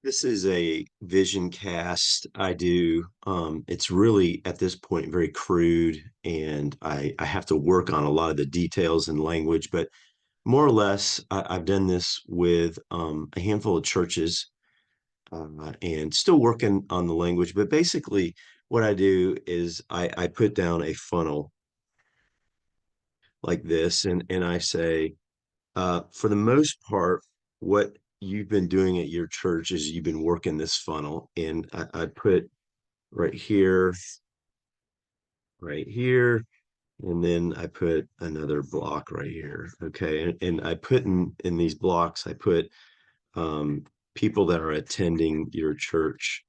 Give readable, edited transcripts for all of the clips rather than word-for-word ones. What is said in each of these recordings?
This is a vision cast I do. It's really at this point very crude, and I have to work on a lot of the details and language, but more or less, I've done this with a handful of churches and still working on the language. But basically, what I do is I put down a funnel like this, and I say, for the most part, what you've been doing at your church is you've been working this funnel, and I put right here, right here, and then I put another block right here. Okay. And I put in these blocks, I put people that are attending your church.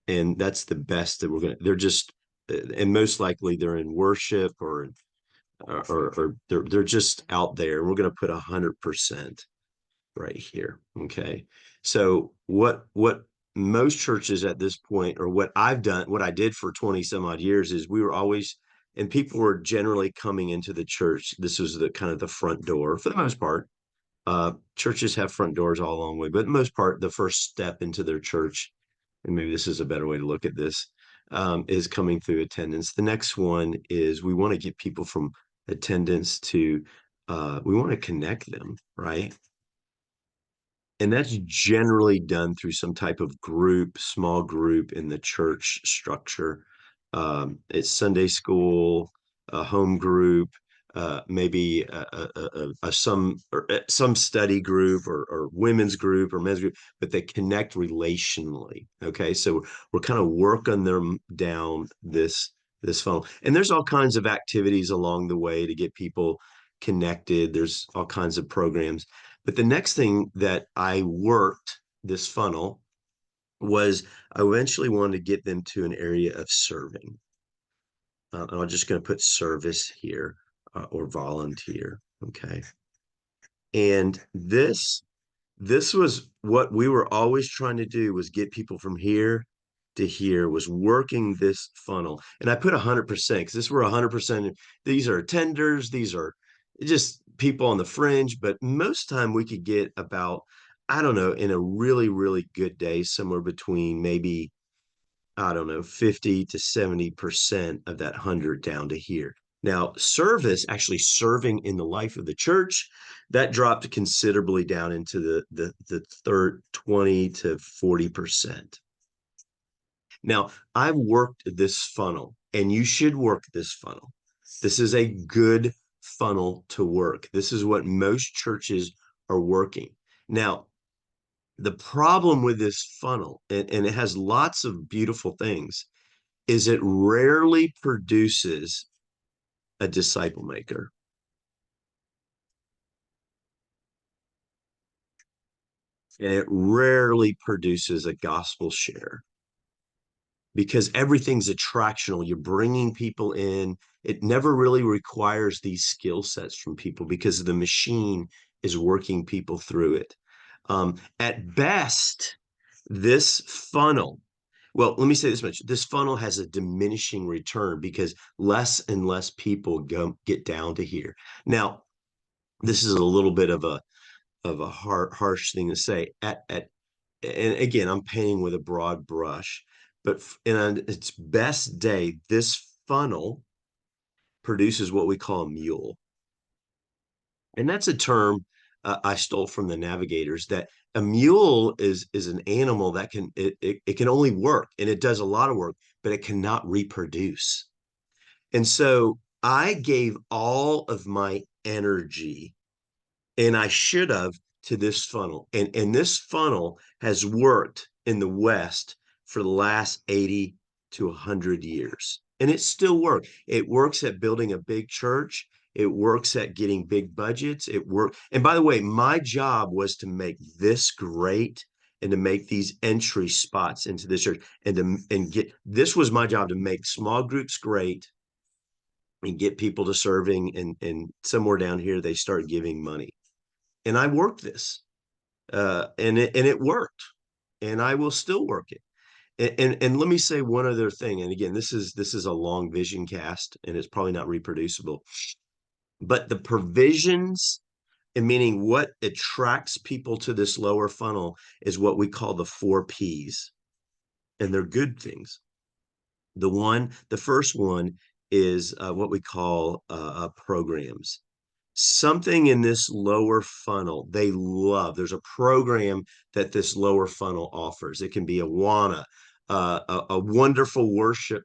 And that's the best that they're just, and most likely they're in worship or they're just out there. We're going to put 100% right here. Okay. So what most churches at this point, or what I've done, what I did for 20 some odd years, is we were always, and people were generally coming into the church. This was the kind of the front door for the most part. Churches have front doors all along the way, but the most part, the first step into their church, and maybe this is a better way to look at this, is coming through attendance. The next one is we want to get people from attendance to, we want to connect them, right? And that's generally done through some type of group, small group in the church structure. It's Sunday school, a home group, maybe some study group or women's group or men's group, but they connect relationally. Okay, so we're kind of working them down this funnel, and there's all kinds of activities along the way to get people connected. There's all kinds of programs, but the next thing that I worked this funnel was I eventually wanted to get them to an area of serving. And I'm just going to put service here or volunteer. Okay. And this was what we were always trying to do, was get people from here to here, was working this funnel. And I put 100% because this were 100%. These are attenders. These are just people on the fringe. But most time we could get about, I don't know, in a really, really good day, somewhere between maybe, I don't know, 50 to 70% of that 100 down to here. Now, service, actually serving in the life of the church, that dropped considerably down into the third 20 to 40%. Now, I've worked this funnel, and you should work this funnel. This is a good funnel to work. This is what most churches are working. Now, the problem with this funnel, and it has lots of beautiful things, is it rarely produces a disciple maker. And it rarely produces a gospel share because everything's attractional. You're bringing people in. It never really requires these skill sets from people because the machine is working people through it. At best, this funnel, well, let me say this much. This funnel has a diminishing return because less and less people get down to here. Now, this is a little bit of a harsh thing to say. And again, I'm painting with a broad brush, but in its best day, this funnel produces what we call a mule. And that's a term I stole from the navigators, that a mule is an animal that it can only work, and it does a lot of work, but it cannot reproduce. And so I gave all of my energy, and I should have, to this funnel. And this funnel has worked in the West for the last 80 to 100 years. And it still works. It works at building a big church. It works at getting big budgets. It works. And by the way, my job was to make this great and to make these entry spots into this church and get, this was my job, to make small groups great and get people to serving, and somewhere down here they start giving money. And I worked this, and it worked, and I will still work it. And let me say one other thing. And again, this is a long vision cast, and it's probably not reproducible. But the provisions And meaning what attracts people to this lower funnel is what we call the 4 Ps. And they're good things. The first one is what we call programs. Something in this lower funnel they love. There's a program that this lower funnel offers. It can be Awana, a wonderful worship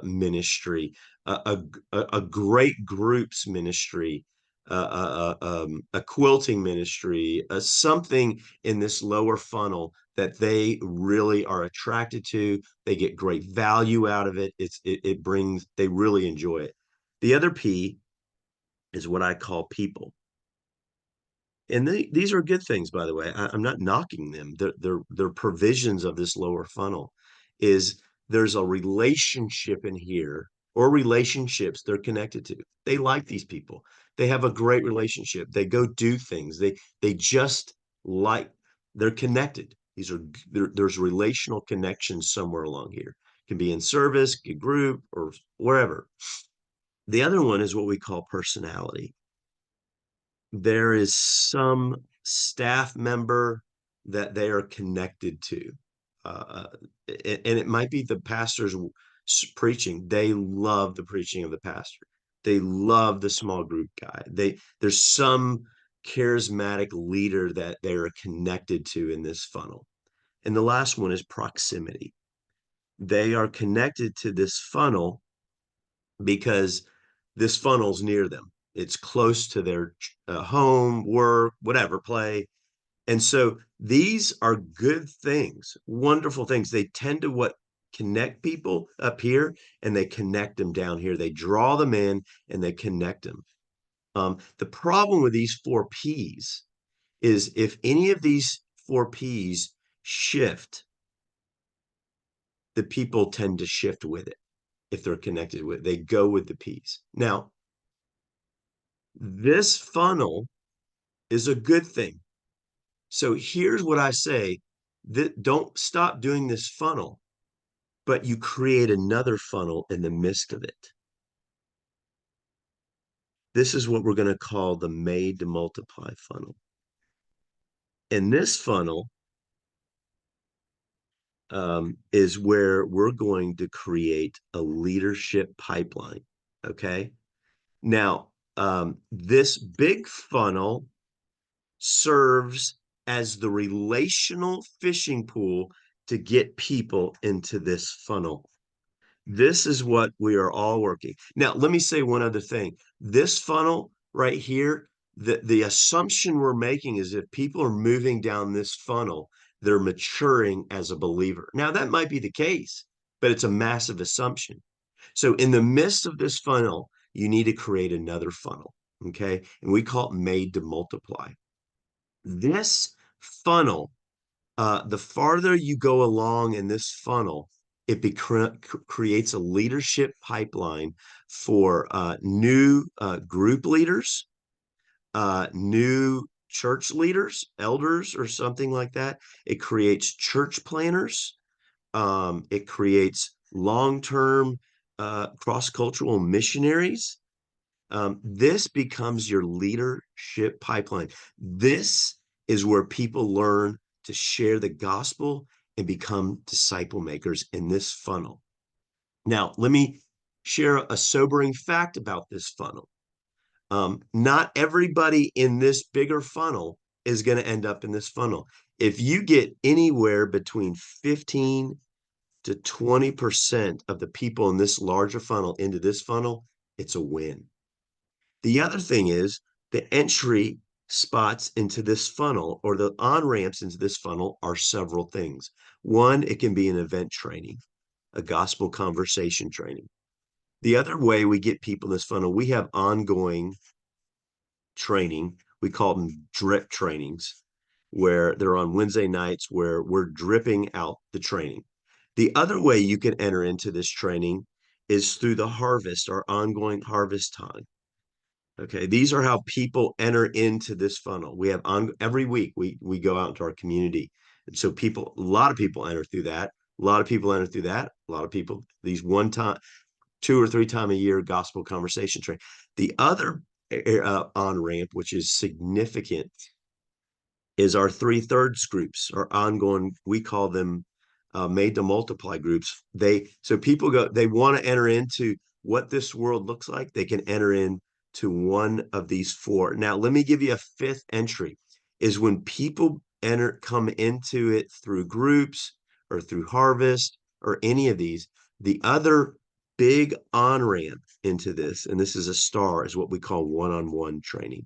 ministry, a great groups ministry, a quilting ministry, something in this lower funnel that they really are attracted to. They get great value out of it. It brings, they really enjoy it. The other P is what I call people. And these are good things, by the way. I'm not knocking them. They're provisions of this lower funnel. Is there's a relationship in here or relationships they're connected to. They like these people. They have a great relationship. They go do things. They just like, they're connected. There's relational connections somewhere along here. It can be in service, a group, or wherever. The other one is what we call personality. There is some staff member that they are connected to. And it might be the pastor's preaching. They love the preaching of the pastor. They love the small group guy. There's some charismatic leader that they're connected to in this funnel. And the last one is proximity. They are connected to this funnel because this funnel's near them. It's close to their home, work, whatever, play. And so these are good things, wonderful things. They tend to what connect people up here and they connect them down here. They draw them in and they connect them. The problem with these 4 Ps is if any of these 4 Ps shift, the people tend to shift with it. If they're connected with it, they go with the Ps. Now, this funnel is a good thing. So here's what I say, that don't stop doing this funnel, but you create another funnel in the midst of it. This is what we're going to call the made to multiply funnel. And this funnel is where we're going to create a leadership pipeline. Okay. Now, this big funnel serves as the relational fishing pool to get people into this funnel. This is what we are all working. Now, let me say one other thing. This funnel right here, the assumption we're making is if people are moving down this funnel, they're maturing as a believer. Now, that might be the case, but it's a massive assumption. So in the midst of this funnel, you need to create another funnel, okay? And we call it made to multiply. This funnel, the farther you go along in this funnel, it creates a leadership pipeline for new group leaders, new church leaders, elders, or something like that. It creates church planners. It creates long-term cross-cultural missionaries. This becomes your leadership pipeline. This is where people learn to share the gospel and become disciple makers in this funnel. Now, let me share a sobering fact about this funnel. Not everybody in this bigger funnel is going to end up in this funnel. If you get anywhere between 15 to 20% of the people in this larger funnel into this funnel, it's a win. The other thing is the entry spots into this funnel or the on-ramps into this funnel are several things. One, it can be an event training, a gospel conversation training. The other way we get people in this funnel, we have ongoing training. We call them drip trainings, where they're on Wednesday nights where we're dripping out the training. The other way you can enter into this training is through the harvest, our ongoing harvest time. Okay, these are how people enter into this funnel. We have every week we go out into our community. And so a lot of people enter through that. A lot of people enter through that. A lot of people, these 2 or 3 times a year gospel conversation training. The other on ramp, which is significant, is our 3/3 groups, our ongoing, we call them made to multiply groups. So people they want to enter into what this world looks like. They can enter in to one of these four. Now, let me give you a fifth entry, is when people come into it through groups or through Harvest or any of these. The other big on ramp into this, and this is a star, is what we call one-on-one training.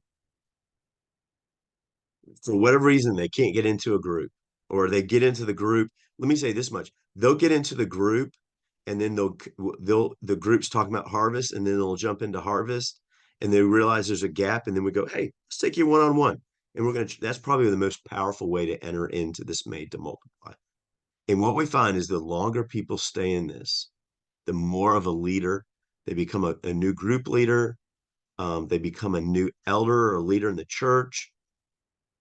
For whatever reason, they can't get into a group, or they get into the group. Let me say this much: they'll get into the group, and then the group's talking about Harvest, and then they'll jump into Harvest, and they realize there's a gap, and then we go, hey, let's take you one-on-one. And that's probably the most powerful way to enter into this made to multiply. And what we find is the longer people stay in this, the more of a leader they become, a new group leader. They become a new elder or a leader in the church.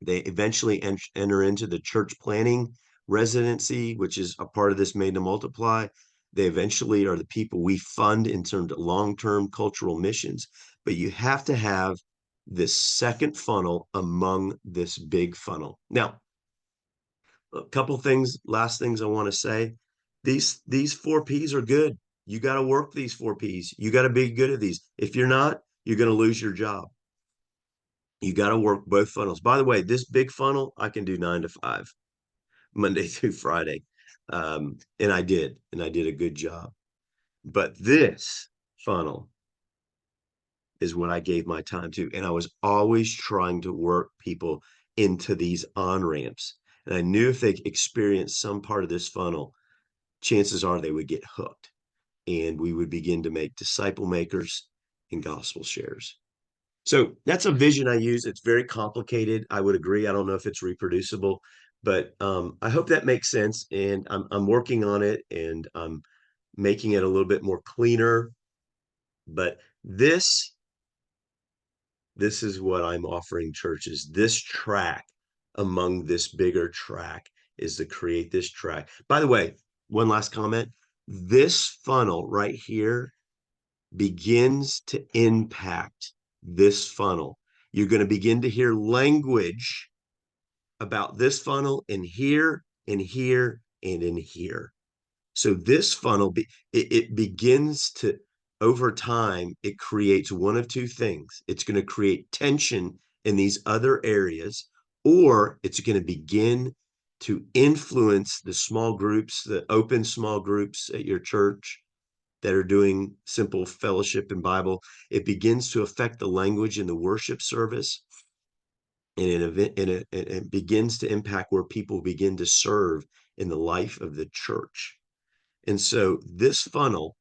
They eventually enter into the church planning residency, which is a part of this made to multiply. They eventually are the people we fund in terms of long-term cultural missions. But you have to have this second funnel among this big funnel. Now, a couple things, last things I want to say. These 4 Ps are good. You got to work these 4 Ps. You got to be good at these. If you're not, you're going to lose your job. You got to work both funnels. By the way, this big funnel, I can do 9 to 5, Monday through Friday. And I did a good job. But this funnel is what I gave my time to. And I was always trying to work people into these on ramps. And I knew if they experienced some part of this funnel, chances are they would get hooked. And we would begin to make disciple makers and gospel sharers. So that's a vision I use. It's very complicated. I would agree. I don't know if it's reproducible, but I hope that makes sense. And I'm working on it, and I'm making it a little bit more cleaner. But this is what I'm offering churches. This track among this bigger track is to create this track. By the way, one last comment. This funnel right here begins to impact this funnel. You're going to begin to hear language about this funnel in here, in here, and in here. So this funnel, it begins to, over time, it creates one of two things. It's going to create tension in these other areas, or it's going to begin to influence the small groups, the open small groups at your church that are doing simple fellowship and Bible. It begins to affect the language in the worship service, and it begins to impact where people begin to serve in the life of the church. And so this funnel,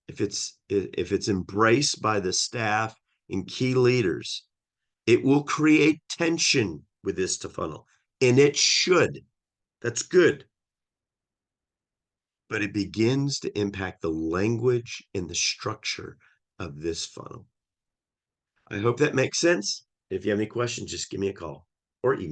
if it's embraced by the staff and key leaders, it will create tension with this funnel, and it should. That's good. But it begins to impact the language and the structure of this funnel. I hope that makes sense. If you have any questions, just give me a call or email.